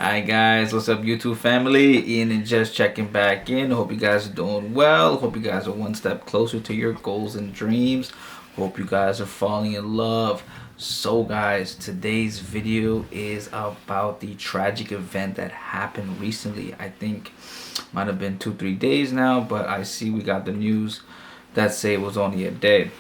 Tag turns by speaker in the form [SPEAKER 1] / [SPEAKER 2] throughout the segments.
[SPEAKER 1] Hi guys, what's up YouTube family? Ian and Jess checking back in. Hope you guys are doing well. Hope you guys are one step closer to your goals and dreams. Hope you guys are falling in love. So guys, today's video is about the tragic event that happened recently. I think might have been 2-3 days now, but I see we got the news that say it was only a day.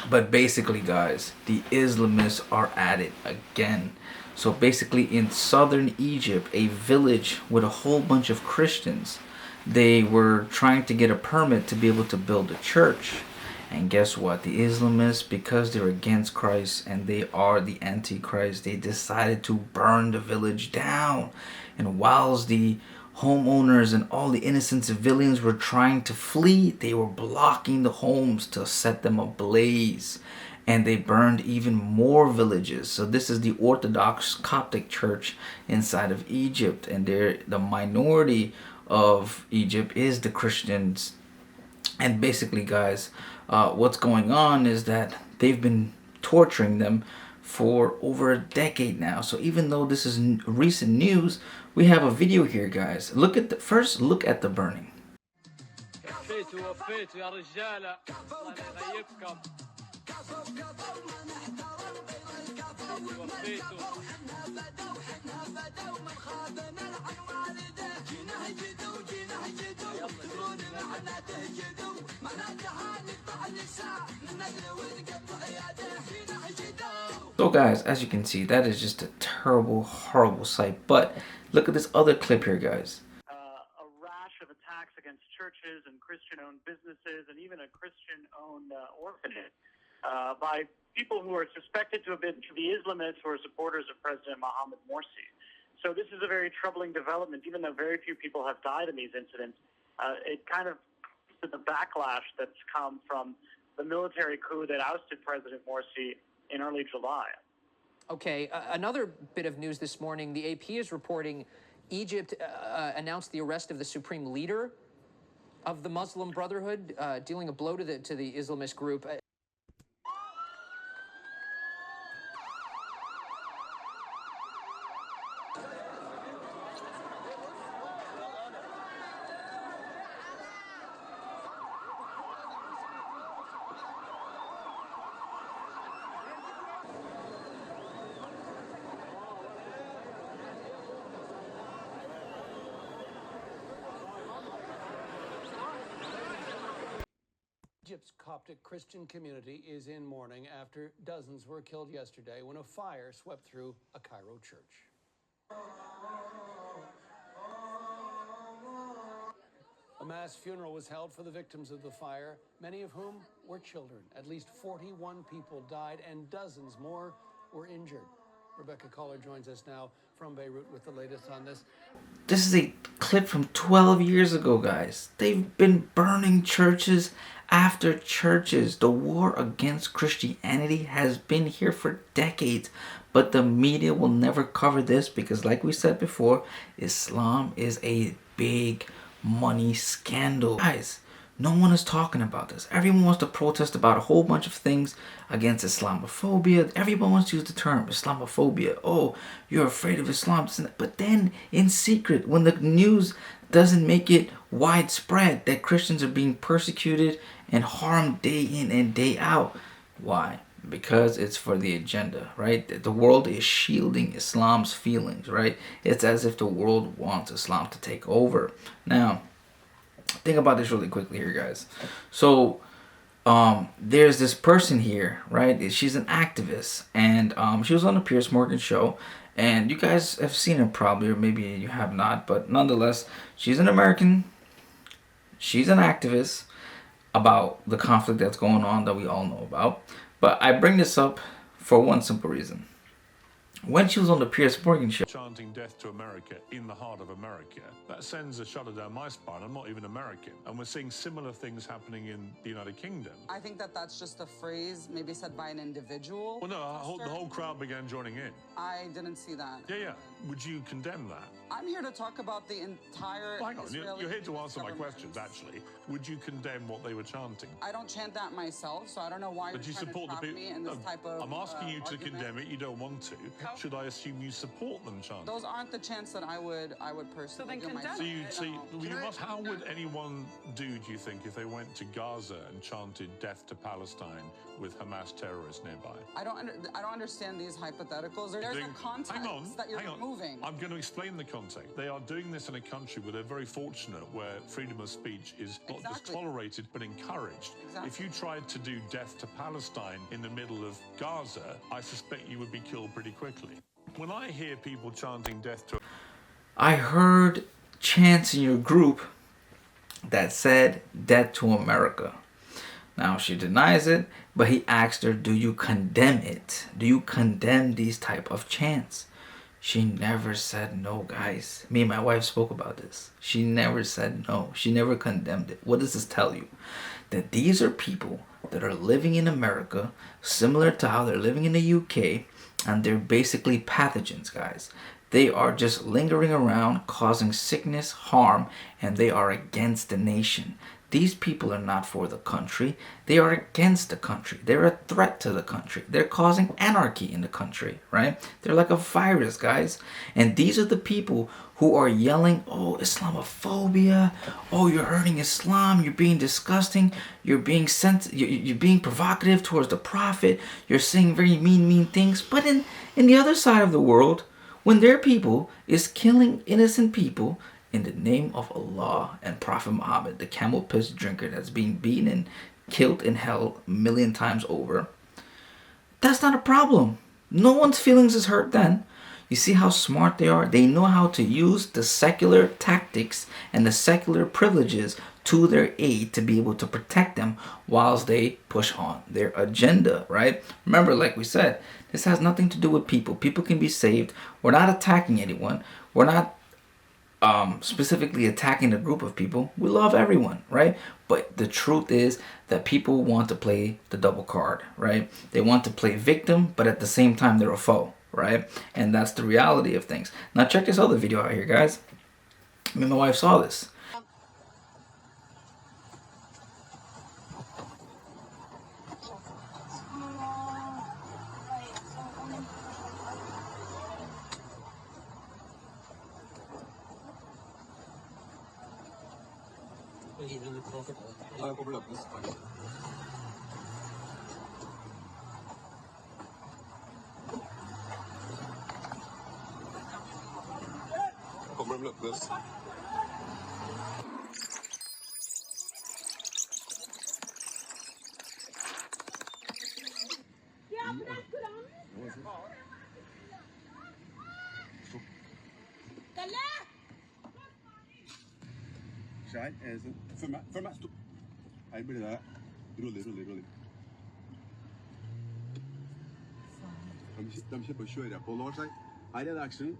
[SPEAKER 1] But basically guys, the Islamists are at it again. So basically in southern Egypt, a village with a whole bunch of Christians, they were trying to get a permit to be able to build a church. And guess what? The Islamists, because they're against Christ and they are the Antichrist, they decided to burn the village down. And whilst the homeowners and all the innocent civilians were trying to flee, they were blocking the homes to set them ablaze. And they burned even more villages. So this is the Orthodox Coptic Church inside of Egypt. And the minority of Egypt is the Christians. And basically, guys, what's going on is that they've been torturing them for over a decade now. So even though this is recent news, we have a video here, guys. Look at the burning. So guys, as you can see, that is just a terrible, horrible sight. But look at this other clip here, guys.
[SPEAKER 2] A rash of attacks against churches and Christian-owned businesses and even a Christian-owned orphanage by people who are suspected to have been the Islamists or supporters of President Mohammed Morsi. So this is a very troubling development, even though very few people have died in these incidents. It kind of the backlash that's come from the military coup that ousted President Morsi in early July.
[SPEAKER 3] Okay, another bit of news this morning. The AP is reporting Egypt announced the arrest of the supreme leader of the Muslim Brotherhood, dealing a blow to the Islamist group.
[SPEAKER 4] Egypt's Coptic Christian community is in mourning after dozens were killed yesterday when a fire swept through a Cairo church. A mass funeral was held for the victims of the fire, many of whom were children. At least 41 people died and dozens more were injured. Rebecca Caller joins us now from Beirut with the latest on this.
[SPEAKER 1] This is a clip from 12 years ago, guys. They've been burning churches after churches. The war against Christianity has been here for decades, but the media will never cover this because, like we said before, Islam is a big money scandal. Guys, no one is talking about this. Everyone wants to protest about a whole bunch of things against Islamophobia. Everyone wants to use the term Islamophobia. Oh, you're afraid of Islam. But then in secret, when the news doesn't make it widespread that Christians are being persecuted and harmed day in and day out. Why? Because it's for the agenda, right? The world is shielding Islam's feelings, right? It's as if the world wants Islam to take over. Now, think about this really quickly here, guys. So there's this person here, right? She's an activist, and she was on the Piers Morgan show, and you guys have seen her probably, or maybe you have not, but nonetheless, she's an American. She's an activist about the conflict that's going on that we all know about. But I bring this up for one simple reason. When she was on the Piers Morgan show,
[SPEAKER 5] chanting death to America in the heart of America, that sends a shudder down my spine. I'm not even American. And we're seeing similar things happening in the United Kingdom.
[SPEAKER 6] I think that that's just a phrase maybe said by an individual.
[SPEAKER 5] Well, no, the whole crowd began joining in.
[SPEAKER 6] I didn't see that.
[SPEAKER 5] Yeah. Would you condemn that?
[SPEAKER 6] I'm here to talk about the entire
[SPEAKER 5] Hang on,
[SPEAKER 6] Israeli
[SPEAKER 5] you're here to answer my
[SPEAKER 6] government.
[SPEAKER 5] questions, actually. Would you condemn what they were chanting?
[SPEAKER 6] I don't chant that myself, so I don't know why
[SPEAKER 5] But
[SPEAKER 6] you're
[SPEAKER 5] you
[SPEAKER 6] trying to
[SPEAKER 5] support the
[SPEAKER 6] trap
[SPEAKER 5] people.
[SPEAKER 6] me in this type of
[SPEAKER 5] I'm asking you to
[SPEAKER 6] argument.
[SPEAKER 5] condemn it. You don't want to. should I assume you support them chanting?
[SPEAKER 6] Those aren't the chants that I would personally do myself.
[SPEAKER 5] How would anyone do you think, if they went to Gaza and chanted death to Palestine with Hamas terrorists nearby?
[SPEAKER 6] I don't understand these hypotheticals. There's a context that you're removing.
[SPEAKER 5] I'm going to explain the context. They are doing this in a country where they're very fortunate, where freedom of speech is not just tolerated but encouraged. If you tried to do death to Palestine in the middle of Gaza, I suspect you would be killed pretty quickly. When I hear people chanting death to...
[SPEAKER 1] I heard chants in your group that said death to America. Now she denies it, but he asked her, do you condemn it? Do you condemn these type of chants? She never said no, guys. Me and my wife spoke about this. She never said no. She never condemned it. What does this tell you? That these are people that are living in America, similar to how they're living in the UK, and they're basically pathogens, guys. They are just lingering around, causing sickness, harm, and they are against the nation. These people are not for the country. They are against the country. They're a threat to the country. They're causing anarchy in the country, right? They're like a virus, guys. And these are the people who are yelling, oh, Islamophobia. Oh, you're hurting Islam. You're being disgusting. You're being you're being provocative towards the Prophet. You're saying very mean things. But in the other side of the world, when their people is killing innocent people in the name of Allah and Prophet Muhammad, the camel piss drinker that's being beaten and killed in hell 1,000,000 times over, that's not a problem. No one's feelings is hurt then. You see how smart they are? They know how to use the secular tactics and the secular privileges to their aid to be able to protect them whilst they push on their agenda, right? Remember, like we said, this has nothing to do with people. People can be saved. We're not attacking anyone. We're not specifically attacking a group of people. We love everyone, right? But the truth is that people want to play the double card, right? They want to play victim, but at the same time they're a foe, right? And that's the reality of things. Now check this other video out here, guys. Me and my wife saw this.
[SPEAKER 7] Shine, for meg, stopp. Her blir det rolig. De kjøper og kjører på Lars her. Her er det action.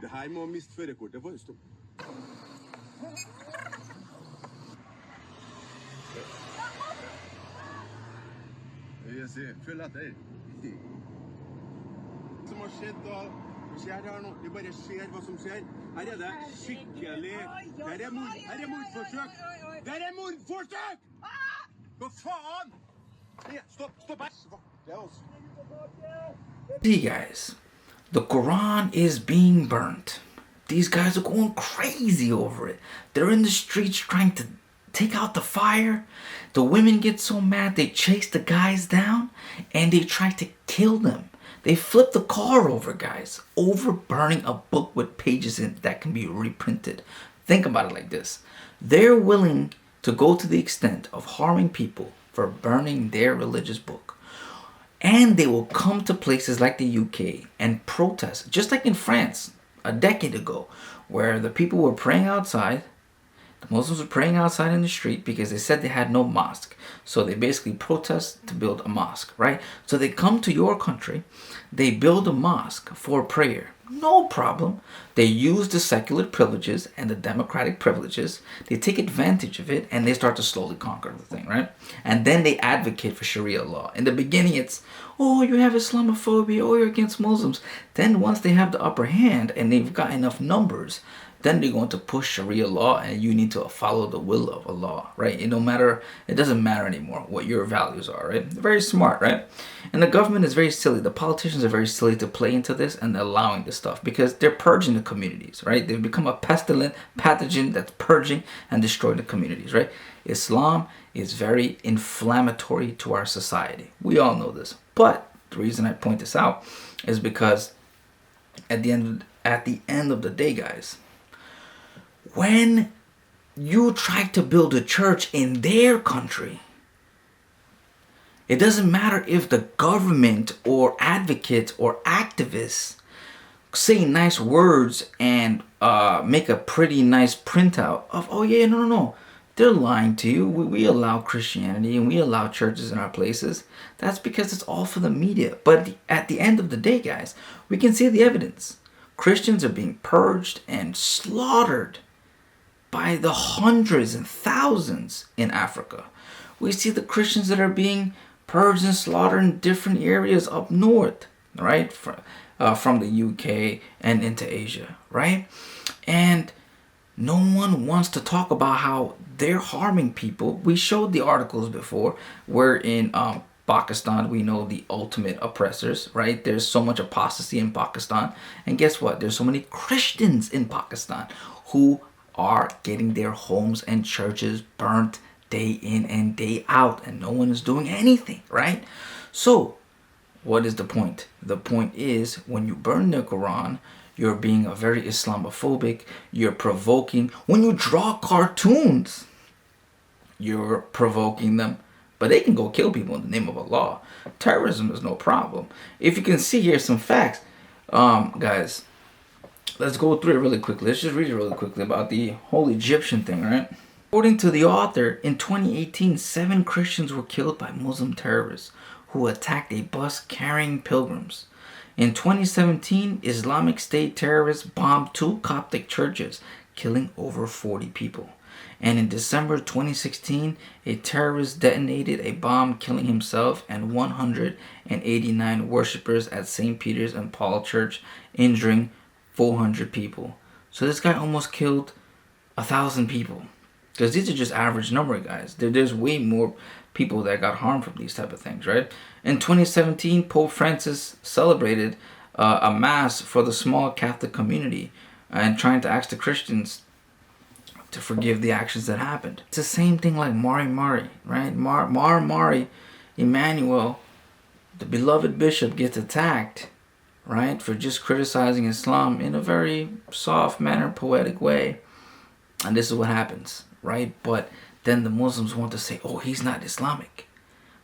[SPEAKER 7] Det her må miste førerkortet for. Stopp. Jeg sier, følg etter. Som har skjedd da, skjer det her nå, det bare skjer hva som skjer. Her er det skikkelig, her er mordforsøk. Der er mordforsøk! Hva faen? Stopp her. Det er oss.
[SPEAKER 1] See, guys, the Quran is being burnt. These guys are going crazy over it. They're in the streets trying to take out the fire. The women get so mad they chase the guys down and they try to kill them. They flip the car over, guys, over burning a book with pages in it that can be reprinted. Think about it like this. They're willing to go to the extent of harming people for burning their religious book. And they will come to places like the UK and protest, just like in France a decade ago, where the people were praying outside. The Muslims were praying outside in the street because they said they had no mosque. So they basically protest to build a mosque, right? So they come to your country, they build a mosque for prayer. No problem. They use the secular privileges and the democratic privileges. They take advantage of it and they start to slowly conquer the thing, right? And then they advocate for Sharia law. In the beginning, it's, oh, you have Islamophobia, oh, you're against Muslims. Then once they have the upper hand and they've got enough numbers, then they're going to push Sharia law and you need to follow the will of Allah, right? It doesn't matter anymore what your values are, right? They're very smart, right? And the government is very silly. The politicians are very silly to play into this and allowing this stuff because they're purging the communities, right? They've become a pestilent pathogen that's purging and destroying the communities, right? Islam is very inflammatory to our society. We all know this. But the reason I point this out is because at the end of the day, guys, when you try to build a church in their country, it doesn't matter if the government or advocates or activists say nice words and make a pretty nice printout of, oh yeah, no, they're lying to you. We allow Christianity and we allow churches in our places. That's because it's all for the media. But at the end of the day, guys, we can see the evidence. Christians are being purged and slaughtered by the hundreds and thousands in Africa. We see the Christians that are being purged and slaughtered in different areas up north, right? From the UK and into Asia, right? And no one wants to talk about how they're harming people. We showed the articles before where in Pakistan, we know the ultimate oppressors, right? There's so much apostasy in Pakistan. And guess what? There's so many Christians in Pakistan who are getting their homes and churches burnt day in and day out, and no one is doing anything, right? So what is the point? The point is, when you burn the Quran, you're being a very Islamophobic, you're provoking. When you draw cartoons, you're provoking them, but they can go kill people in the name of Allah. Terrorism is no problem. If you can see here some facts, guys, let's go through it really quickly. Let's just read it really quickly about the whole Egyptian thing, right? According to the author, in 2018, 7 Christians were killed by Muslim terrorists who attacked a bus carrying pilgrims. In 2017, Islamic State terrorists bombed 2 Coptic churches, killing over 40 people. And in December 2016, a terrorist detonated a bomb, killing himself and 189 worshippers at St. Peter's and Paul Church, injuring 400 people. So this guy almost killed 1,000 people. Because these are just average number, guys. There's way more people that got harmed from these type of things, right? In 2017, Pope Francis celebrated a mass for the small Catholic community and trying to ask the Christians to forgive the actions that happened. It's the same thing like Mari, right? Mari, Emmanuel, the beloved bishop, gets attacked, right, for just criticizing Islam in a very soft manner, poetic way. And this is what happens, right? But then the Muslims want to say, oh, he's not Islamic.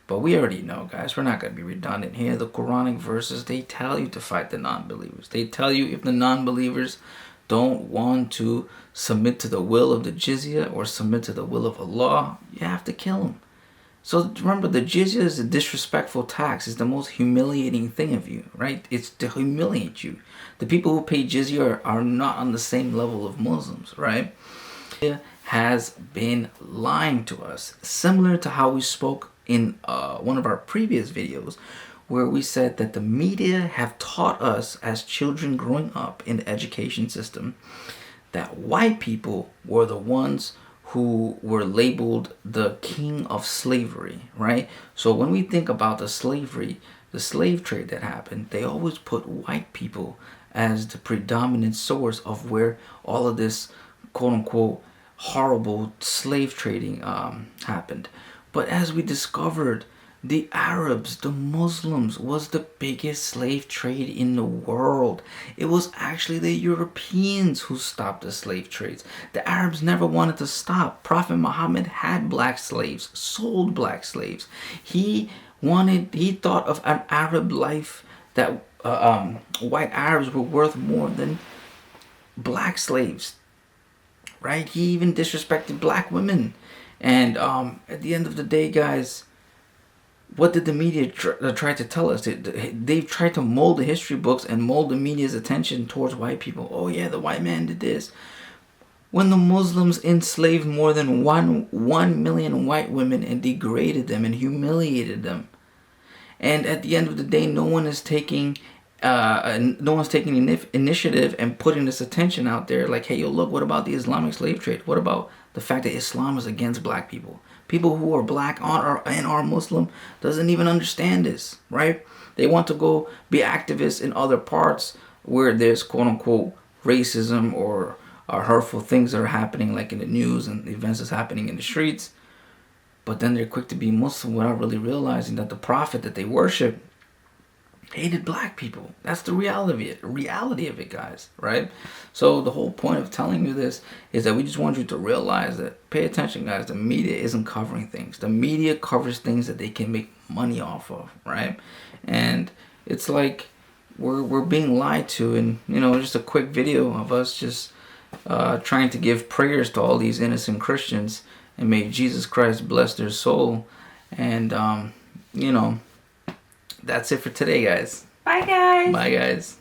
[SPEAKER 1] But we already know, guys, we're not going to be redundant here. The Quranic verses, they tell you to fight the non-believers. They tell you if the non-believers don't want to submit to the will of the jizya or submit to the will of Allah, you have to kill them. So remember, the jizya is a disrespectful tax. It's the most humiliating thing of you, right? It's to humiliate you. The people who pay jizya are not on the same level of Muslims, right? It has been lying to us, similar to how we spoke in one of our previous videos, where we said that the media have taught us as children growing up in the education system that white people were the ones who were labeled the king of slavery, right? So when we think about the slave trade that happened, they always put white people as the predominant source of where all of this quote-unquote horrible slave trading happened. But as we discovered, the Arabs, the Muslims, was the biggest slave trade in the world. It was actually the Europeans who stopped the slave trades. The Arabs never wanted to stop. Prophet Muhammad had black slaves, sold black slaves. He thought of an Arab life that white Arabs were worth more than black slaves, right? He even disrespected black women. And at the end of the day, guys, what did the media try to tell us? They've tried to mold the history books and mold the media's attention towards white people. Oh yeah, the white man did this. When the Muslims enslaved more than 1 million white women and degraded them and humiliated them. And at the end of the day, no one is taking initiative and putting this attention out there. Like, hey, yo, look, what about the Islamic slave trade? What about the fact that Islam is against black people? People who are black and are Muslim doesn't even understand this, right? They want to go be activists in other parts where there's quote unquote racism or hurtful things that are happening, like in the news and events that's happening in the streets. But then they're quick to be Muslim without really realizing that the prophet that they worship hated black people. That's the reality of it, guys, right? So the whole point of telling you this is that we just want you to realize that, pay attention, guys, the media isn't covering things. The media covers things that they can make money off of, right? And it's like we're being lied to. And, you know, just a quick video of us just trying to give prayers to all these innocent Christians, and may Jesus Christ bless their soul. And, you know, that's it for today, guys.
[SPEAKER 8] Bye, guys.
[SPEAKER 1] Bye, guys.